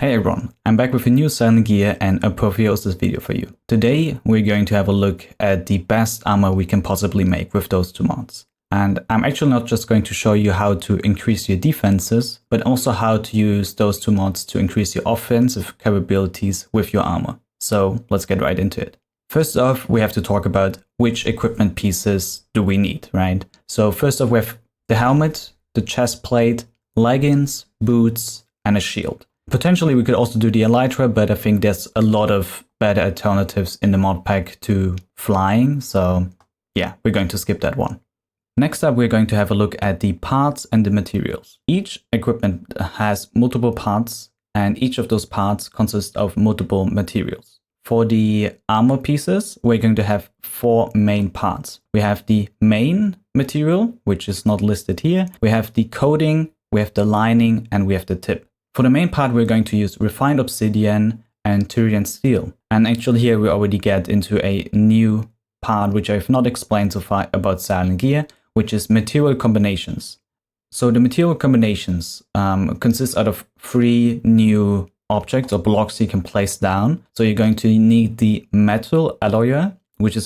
Hey everyone, I'm back with a new Silent Gear and Apotheosis video for you. Today we're going to have a look at the best armor we can possibly make with those two mods. And I'm actually not just going to show you how to increase your defenses, but also how to use those two mods to increase your offensive capabilities with your armor. So let's get right into it. First off, we have to talk about which equipment pieces do we need, right? So first off, we have the helmet, the chest plate, leggings, boots, and a shield. Potentially we could also do the elytra, but I think there's a lot of better alternatives in the mod pack to flying, so yeah, we're going to skip that one. Next up, we're going to have a look at the parts and the materials. Each equipment has multiple parts, and each of those parts consists of multiple materials. For the armor pieces, we're going to have four main parts. We have the main material, which is not listed here. We have the coating, we have the lining, and we have the tip. For the main part, we're going to use refined obsidian and Tyrian steel. And actually here we already get into a new part, which I've not explained so far about Silent Gear, which is material combinations. So the material combinations consist out of three new objects or blocks you can place down. So you're going to need the metal alloyer, which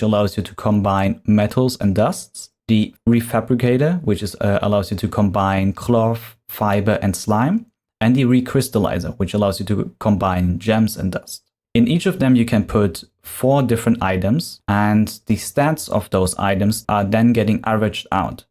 allows you to combine metals and dusts. The refabricator, which allows you to combine cloth, fiber, and slime. And the recrystallizer, which allows you to combine gems and dust. In each of them, you can put 4 different items, and the stats of those items are then getting averaged out.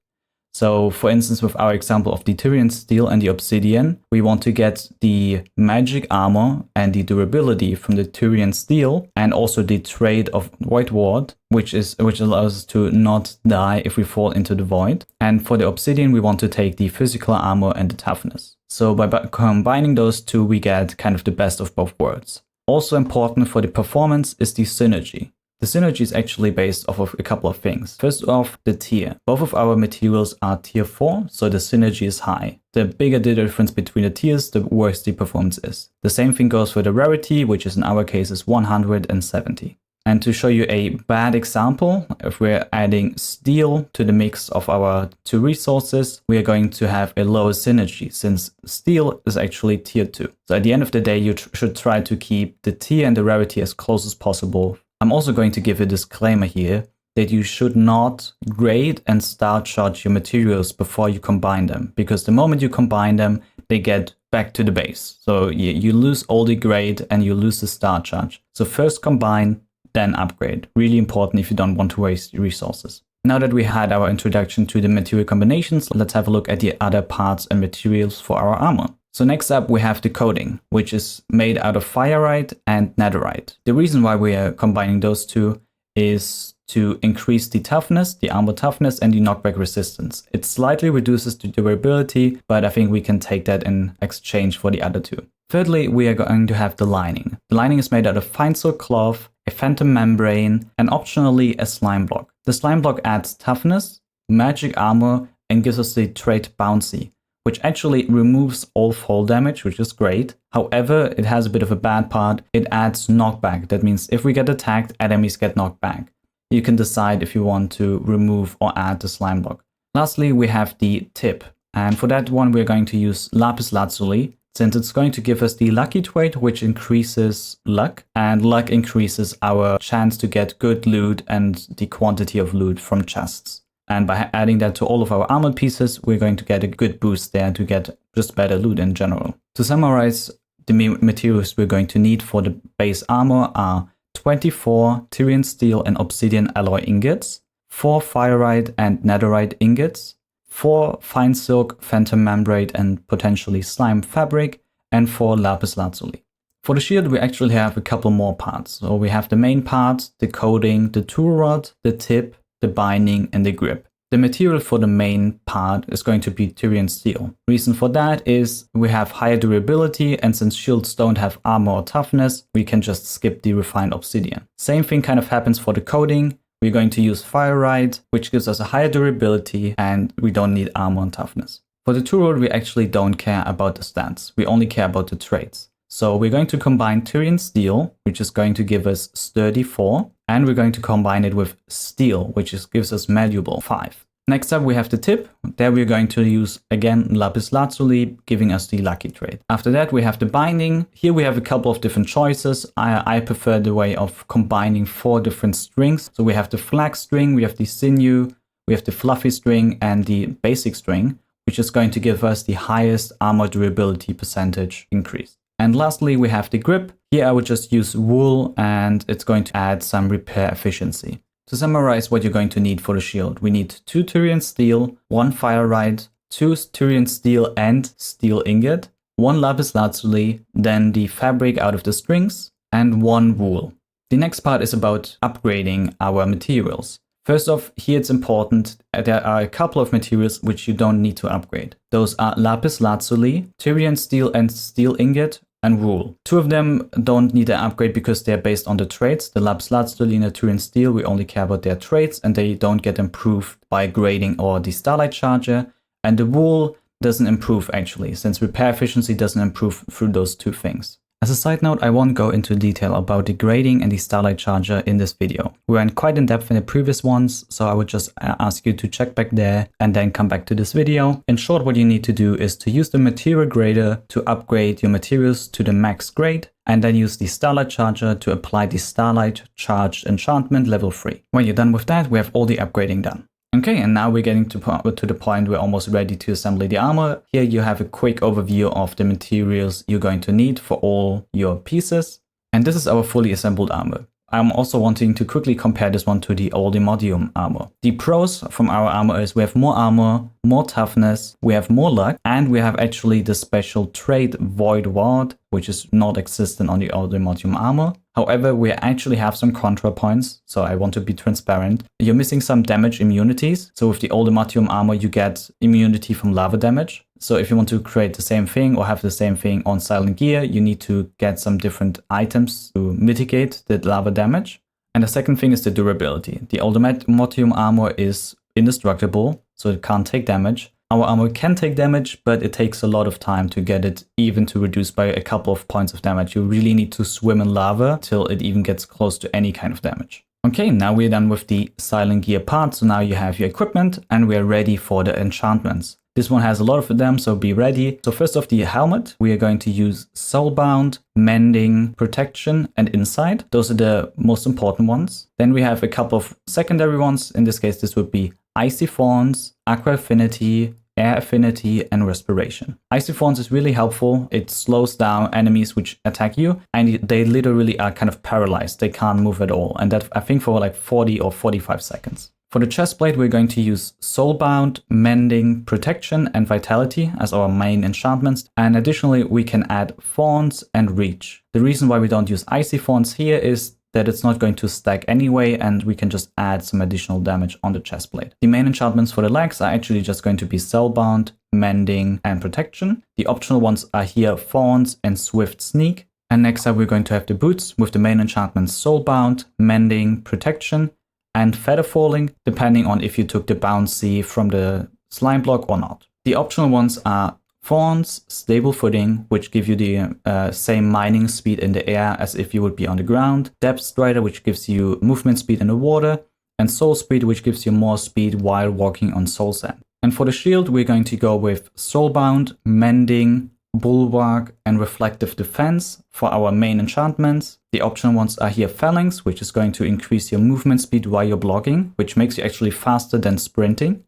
So, for instance, with our example of the Tyrian steel and the obsidian, we want to get the magic armor and the durability from the Tyrian steel, and also the trait of Void Ward, which allows us to not die if we fall into the void. And for the obsidian, we want to take the physical armor and the toughness. So by combining those two, we get kind of the best of both worlds. Also important for the performance is the synergy. The synergy is actually based off of a couple of things. First off, the tier. Both of our materials are tier 4, so the synergy is high. The bigger the difference between the tiers, the worse the performance is. The same thing goes for the rarity, which is in our case is 170. And to show you a bad example, if we're adding steel to the mix of our two resources, we are going to have a lower synergy since steel is actually tier 2. So at the end of the day, you should try to keep the tier and the rarity as close as possible. I'm also going to give a disclaimer here that you should not grade and star charge your materials before you combine them, because the moment you combine them, they get back to the base. So you lose all the grade and you lose the star charge. So first combine, then upgrade. Really important if you don't want to waste resources. Now that we had our introduction to the material combinations, let's have a look at the other parts and materials for our armor. So next up we have the coating, which is made out of fireite and netherite. The reason why we are combining those two is to increase the toughness, the armor toughness, and the knockback resistance. It slightly reduces the durability, but I think we can take that in exchange for the other two. Thirdly, we are going to have the lining. The lining is made out of fine silk cloth, a phantom membrane, and optionally a slime block. The slime block adds toughness, magic armor, and gives us the trait bouncy, which actually removes all fall damage, which is great. However, it has a bit of a bad part. It adds knockback. That means if we get attacked, enemies get knocked back. You can decide if you want to remove or add the slime block. Lastly, we have the tip. And for that one, we're going to use lapis lazuli, since it's going to give us the lucky trait, which increases luck, and luck increases our chance to get good loot and the quantity of loot from chests. And by adding that to all of our armor pieces, we're going to get a good boost there to get just better loot in general. To summarize, the materials we're going to need for the base armor are 24 Tyrian steel and obsidian alloy ingots, 4 fireite and netherite ingots, 4 fine silk, phantom membrane, and potentially slime fabric, and 4 lapis lazuli. For the shield, we actually have a couple more parts. So we have the main part, the coating, the tool rod, the tip, the binding, and the grip. The material for the main part is going to be Tyrian steel. Reason for that is we have higher durability, and since shields don't have armor or toughness, we can just skip the refined obsidian. Same thing kind of happens for the coating. We're going to use fireite, which gives us a higher durability, and we don't need armor and toughness. For the tool rod, we actually don't care about the stats. We only care about the traits. So we're going to combine Tyrian steel, which is going to give us sturdy 4, and we're going to combine it with steel, which gives us malleable 5. Next up, we have the tip. There we're going to use, again, lapis lazuli, giving us the lucky trait. After that, we have the binding. Here we have a couple of different choices. I prefer the way of combining 4 different strings. So we have the flax string, we have the sinew, we have the fluffy string, and the basic string, which is going to give us the highest armor durability percentage increase. And lastly, we have the grip. Here I would just use wool, and it's going to add some repair efficiency. To summarize what you're going to need for the shield, we need 2 Tyrian steel, 1 firelight, 2 Tyrian steel and steel ingot, 1 lapis lazuli, then the fabric out of the strings, and 1 wool. The next part is about upgrading our materials. First off, here it's important, there are a couple of materials which you don't need to upgrade. Those are lapis lazuli, Tyrian steel and steel ingot, and wool. 2 of them don't need an upgrade because they're based on the traits. The lapis lazuli and the Tyrian steel, we only care about their traits and they don't get improved by grading or the starlight charger. And the wool doesn't improve actually, since repair efficiency doesn't improve through those 2 things. As a side note, I won't go into detail about the grading and the starlight charger in this video. We went quite in depth in the previous ones, so I would just ask you to check back there and then come back to this video. In short, what you need to do is to use the material grader to upgrade your materials to the max grade, and then use the starlight charger to apply the starlight charged enchantment level 3. When you're done with that, we have all the upgrading done. Okay, and now we're getting to the point we're almost ready to assemble the armor. Here you have a quick overview of the materials you're going to need for all your pieces. And this is our fully assembled armor. I'm also wanting to quickly compare this one to the Allthemodium armor. The pros from our armor is we have more armor, more toughness, we have more luck, and we have actually the special trait Void Ward, which is not existent on the Allthemodium armor. However, we actually have some contra points, so I want to be transparent. You're missing some damage immunities. So with the Allthemodium armor, you get immunity from lava damage. So if you want to create the same thing or have the same thing on Silent Gear, you need to get some different items to mitigate the lava damage. And the second thing is the durability. The Allthemodium armor is indestructible, so it can't take damage. Our armor can take damage, but it takes a lot of time to get it even to reduce by a couple of points of damage. You really need to swim in lava till it even gets close to any kind of damage. Okay, now we're done with the Silent Gear part. So now you have your equipment and we're ready for the enchantments. This one has a lot of them, so be ready. So first off, the helmet, we are going to use Soulbound, Mending, Protection, and Insight. Those are the most important ones. Then we have a couple of secondary ones. In this case, this would be Icy Thorns, Aqua Affinity, Air Affinity, and Respiration. Icy Thorns is really helpful. It slows down enemies which attack you, and they literally are kind of paralyzed. They can't move at all, and that I think for like 40 or 45 seconds. For the chestplate, we're going to use Soulbound, Mending, Protection, and Vitality as our main enchantments. And additionally, we can add Thorns and Reach. The reason why we don't use Icy Thorns here is that it's not going to stack anyway, and we can just add some additional damage on the chestplate. The main enchantments for the legs are actually just going to be Soulbound, Mending, and Protection. The optional ones are here Thorns and Swift Sneak. And next up, we're going to have the boots with the main enchantments Soulbound, Mending, Protection, and Feather Falling, depending on if you took the bouncy from the slime block or not. The optional ones are Thorns, Stable Footing, which give you the same mining speed in the air as if you would be on the ground, Depth Strider, which gives you movement speed in the water, and Soul Speed, which gives you more speed while walking on soul sand. And for the shield, we're going to go with Soulbound, Mending, Bulwark, and Reflective Defense for our main enchantments. The optional ones are here Phalanx, which is going to increase your movement speed while you're blocking, which makes you actually faster than sprinting.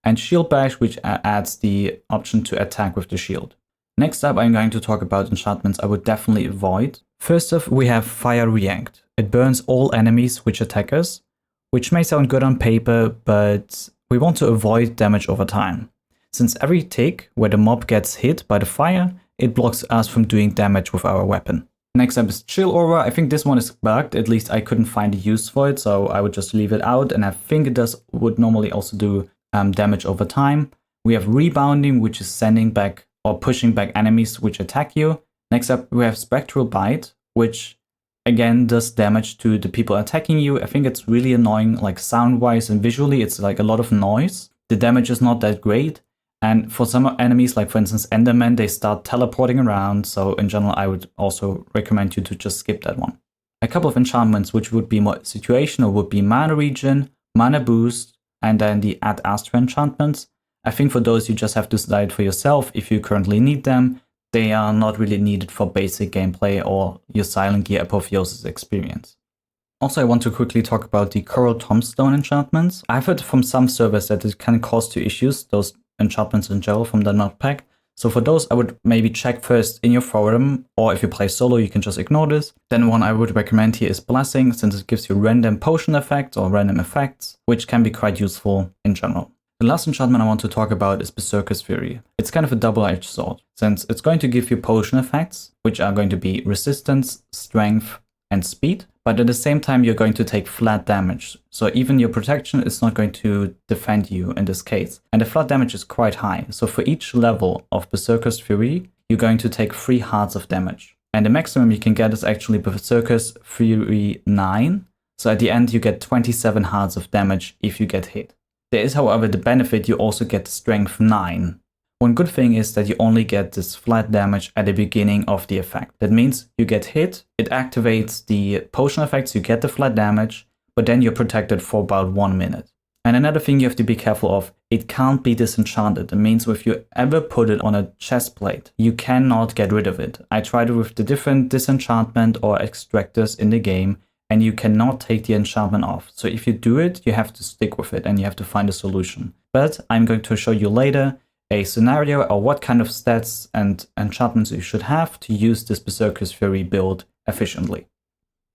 And Shield Bash, which adds the option to attack with the shield. Next up, I'm going to talk about enchantments I would definitely avoid. First off, we have Fire React. It burns all enemies which attack us, which may sound good on paper, but we want to avoid damage over time. Since every tick where the mob gets hit by the fire, it blocks us from doing damage with our weapon. Next up is Chill Aura. I think this one is bugged, at least I couldn't find a use for it, so I would just leave it out, and I think it would normally also do damage over time. We have Rebounding, which is sending back or pushing back enemies which attack you. Next up, we have Spectral Bite, which again does damage to the people attacking you. I think it's really annoying, like sound-wise and visually, it's like a lot of noise. The damage is not that great. And for some enemies, like for instance Enderman, they start teleporting around, so in general I would also recommend you to just skip that one. A couple of enchantments which would be more situational would be Mana Regen, Mana Boost, and then the Ad Astra enchantments. I think for those you just have to decide for yourself if you currently need them. They are not really needed for basic gameplay or your Silent Gear Apotheosis experience. Also, I want to quickly talk about the Coral Tombstone enchantments. I've heard from some servers that it can cause 2 issues, those enchantments in general from the nut pack. So for those, I would maybe check first in your forum, or if you play solo, you can just ignore this. Then one I would recommend here is Blessing, since it gives you random potion effects or random effects, which can be quite useful in general. The last enchantment I want to talk about is Berserkers Fury. It's kind of a double-edged sword, since it's going to give you potion effects, which are going to be resistance, strength, and speed, but at the same time you're going to take flat damage. So even your protection is not going to defend you in this case. And the flat damage is quite high. So for each level of Berserkers Fury, you're going to take 3 hearts of damage. And the maximum you can get is actually Berserkers Fury 9. So at the end you get 27 hearts of damage if you get hit. There is, however, the benefit you also get Strength 9. One good thing is that you only get this flat damage at the beginning of the effect. That means you get hit, it activates the potion effects, you get the flat damage, but then you're protected for about 1 minute. And another thing you have to be careful of, it can't be disenchanted. It means if you ever put it on a chest plate, you cannot get rid of it. I tried it with the different disenchantment or extractors in the game, and you cannot take the enchantment off. So if you do it, you have to stick with it and you have to find a solution. But I'm going to show you later a scenario or what kind of stats and enchantments you should have to use this Berserkers Fury build efficiently.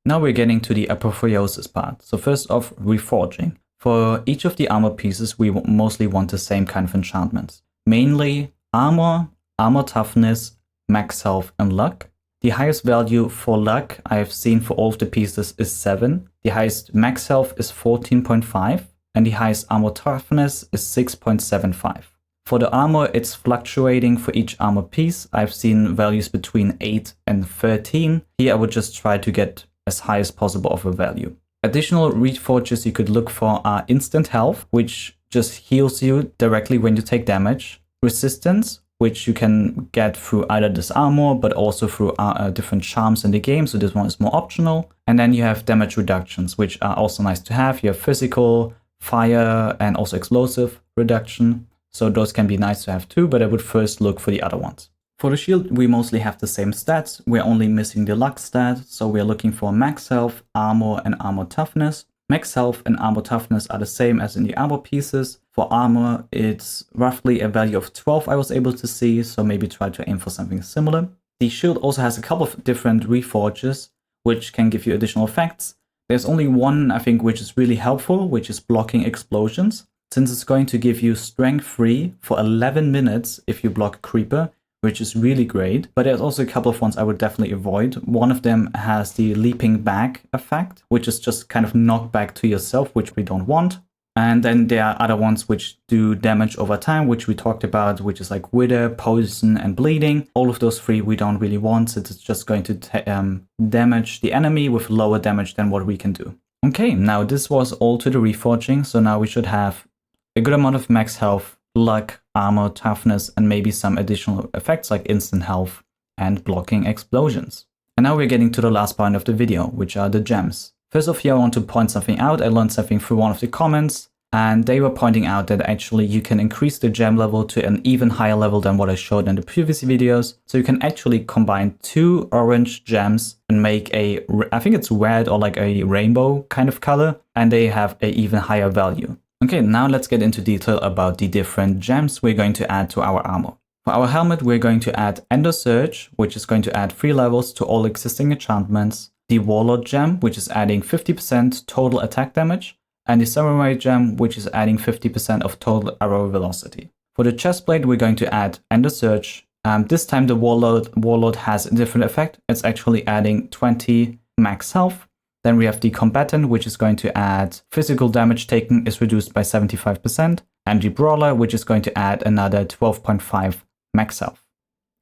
Now we're getting to the Apotheosis part. So first off, Reforging. For each of the armor pieces, we mostly want the same kind of enchantments. Mainly Armor, Armor Toughness, Max Health, and Luck. The highest value for luck I have seen for all of the pieces is 7. The highest max health is 14.5. And the highest armor toughness is 6.75. For the armor, it's fluctuating for each armor piece. I've seen values between 8 and 13. Here I would just try to get as high as possible of a value. Additional reforges you could look for are instant health, which just heals you directly when you take damage. Resistance, which you can get through either this armor, but also through different charms in the game. So this one is more optional. And then you have damage reductions, which are also nice to have. You have physical, fire, and also explosive reduction. So those can be nice to have too, but I would first look for the other ones. For the shield, we mostly have the same stats. We're only missing the luck stat. So we're looking for max health, armor, and armor toughness. Max health and armor toughness are the same as in the armor pieces. For armor, it's roughly a value of 12 I was able to see, so maybe try to aim for something similar. The shield also has a couple of different reforges, which can give you additional effects. There's only one, I think, which is really helpful, which is blocking explosions, since it's going to give you strength 3 for 11 minutes if you block a creeper, which is really great. But there's also a couple of ones I would definitely avoid. One of them has the leaping back effect, which is just kind of knock back to yourself, which we don't want. And then there are other ones which do damage over time, which we talked about, which is like Wither, Poison, and Bleeding. All of those 3 we don't really want, since it's just going to damage the enemy with lower damage than what we can do. Okay, now this was all to the reforging, so now we should have a good amount of max health, luck, armor, toughness, and maybe some additional effects like instant health and blocking explosions. And now we're getting to the last part of the video, which are the gems. First off, here I want to point something out. I learned something through one of the comments, and they were pointing out that actually you can increase the gem level to an even higher level than what I showed in the previous videos. So you can actually combine 2 orange gems and make a, I think it's red or like a rainbow kind of color, and they have an even higher value. Okay, now let's get into detail about the different gems we're going to add to our armor. For our helmet, we're going to add Ender Surge, which is going to add 3 levels to all existing enchantments. The Warlord gem, which is adding 50% total attack damage, and the Samurai gem, which is adding 50% of total arrow velocity. For the chestplate, we're going to add Ender Surge. This time the Warlord has a different effect. It's actually adding 20 max health. Then we have the Combatant, which is going to add physical damage taken is reduced by 75%, and the Brawler, which is going to add another 12.5 max health.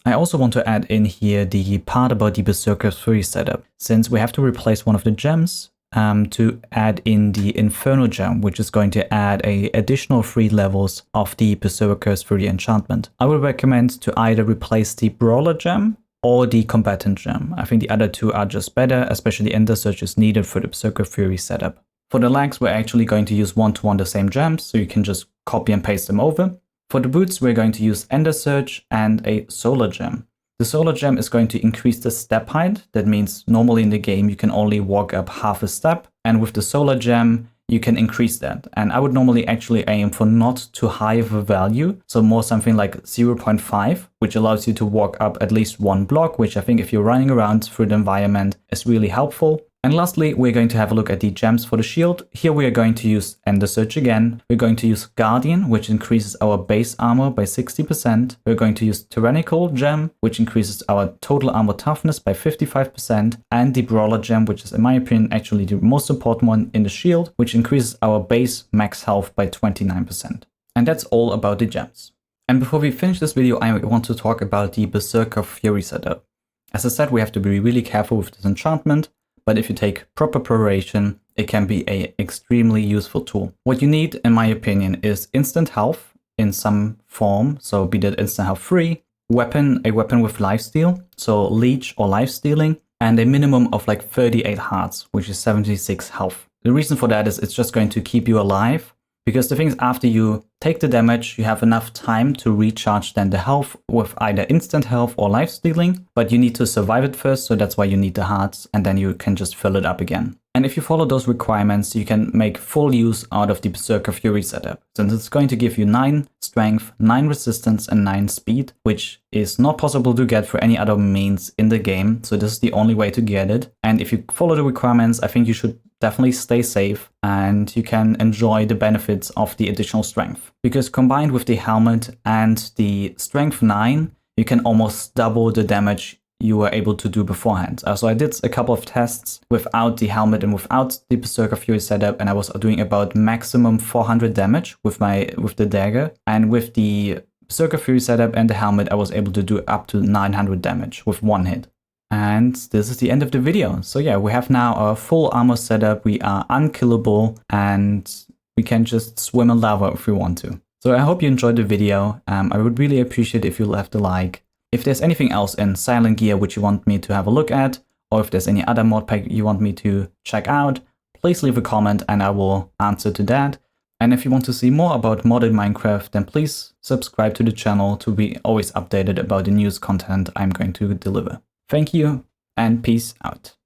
I also want to add in here the part about the Berserkers Fury setup, since we have to replace one of the gems to add in the Inferno gem, which is going to add an additional 3 levels of the Berserkers Fury enchantment. I would recommend to either replace the Brawler gem or the Combatant gem. I think the other 2 are just better, especially Ender Surge is needed for the Berserker Fury setup. For the legs, we're actually going to use one-to-one the same gems, so you can just copy and paste them over. For the boots, we're going to use Ender Surge and a Solar Gem. The Solar Gem is going to increase the step height. That means normally in the game you can only walk up half a step, and with the Solar Gem you can increase that. And I would normally actually aim for not too high of a value, so more something like 0.5, which allows you to walk up at least one block, which I think if you're running around through the environment is really helpful. And lastly, we're going to have a look at the gems for the shield. Here we are going to use Ender Surge again. We're going to use Guardian, which increases our base armor by 60%. We're going to use Tyrannical Gem, which increases our total armor toughness by 55%. And the Brawler Gem, which is in my opinion actually the most important one in the shield, which increases our base max health by 29%. And that's all about the gems. And before we finish this video, I want to talk about the Berserker Fury setup. As I said, we have to be really careful with this enchantment. But if you take proper preparation, it can be an extremely useful tool. What you need, in my opinion, is instant health in some form, so be that instant health 3, a weapon with lifesteal, so leech or lifestealing, and a minimum of like 38 hearts, which is 76 health. The reason for that is it's just going to keep you alive, because the thing is, after you take the damage, you have enough time to recharge then the health with either instant health or lifestealing, but you need to survive it first, so that's why you need the hearts, and then you can just fill it up again. And if you follow those requirements, you can make full use out of the Berserker Fury setup, since it's going to give you 9 strength, 9 resistance, and 9 speed, which is not possible to get for any other means in the game, so this is the only way to get it. And if you follow the requirements, I think you should definitely stay safe and you can enjoy the benefits of the additional strength. Because combined with the helmet and the strength 9, you can almost double the damage you were able to do beforehand. So I did a couple of tests without the helmet and without the Berserker Fury setup, and I was doing about maximum 400 damage with the dagger. And with the Berserker Fury setup and the helmet, I was able to do up to 900 damage with one hit. And this is the end of the video. So yeah, we have now our full armor setup. We are unkillable and we can just swim in lava if we want to. So I hope you enjoyed the video. I would really appreciate if you left a like. If there's anything else in Silent Gear which you want me to have a look at, or if there's any other mod pack you want me to check out, please leave a comment and I will answer to that. And if you want to see more about modded Minecraft, then please subscribe to the channel to be always updated about the newest content I'm going to deliver. Thank you and peace out.